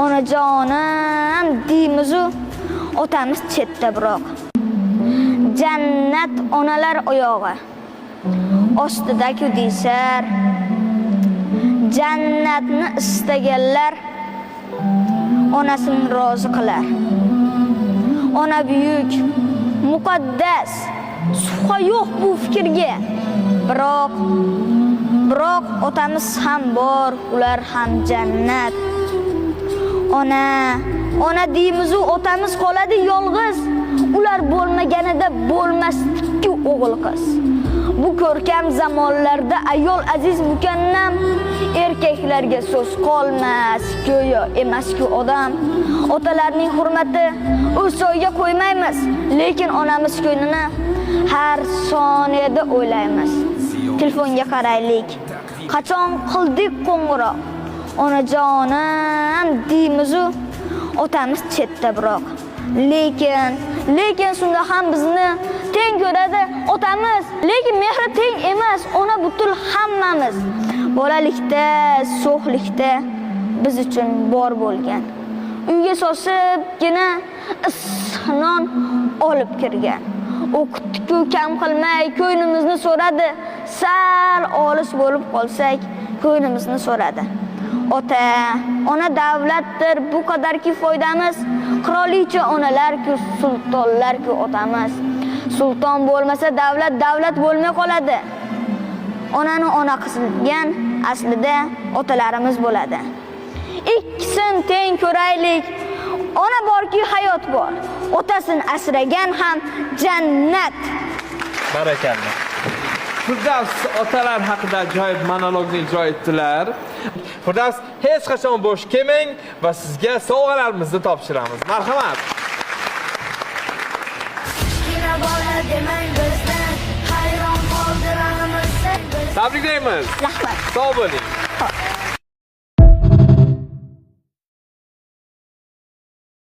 onajonim deymizu otamiz chetda biroq. Jannat onalar oyog'i ostida-ku deysar, jannatni istaganlar onasini rozi qilar. Ona buyuk, muqaddas, shubha yo'q bu fikrga. Biroq otamiz ham bor, ular ham jannat. Ona deymiz u otamiz qoladi yolg'iz. Ular bo'lmaganida bo'lmasdi-ku o'g'il qiz. Bu ko'rkam zamonlarda ayol aziz mukannam, erkaklarga so'z qolmas, go'yo emas-ku odam. Otalarning hurmati o'soyga qo'ymaymiz, lekin onamiz ko'nglini har soniyada o'ylaymiz. Telefonga qaraylik. Qachon qildik qo'ng'iroq? Onajonim deymiz-u otamiz chetda biroq. Lekin shunda ham bizni teng ko'radi otamiz. Lekin mehri teng emas, ona butul hammamiz. Bolalikda, so'xlikda biz uchun bor bo'lgan. Uyga sosibgina isnon olib kirgan. O'qitdi-ku kam qilmay ko'nglimizni so'radi. Sal olis bo'lib qolsak, ko'nglimizni so'radi. Ona davlatdir, bu qadarki foydamiz. Qirolicha onalar-ku, sultonlar-ku otamiz. Sulton bo'lmasa davlat bo'lmay qoladi. Onani ona qilgan aslida otalarimiz bo'ladi. Ikkisin teng ko'raylik. Ona borki hayot bor. Otasini asragan ham jannat. Barakalloh. Firdavs otalar haqida ajoyib monologni ijro etdilar. Firdavs, hech qachon bo'sh kelmang va sizga sovg'alarimizni topshiramiz. Marhamat. Tabriklaymiz. Rahmat. Sog' bo'ling.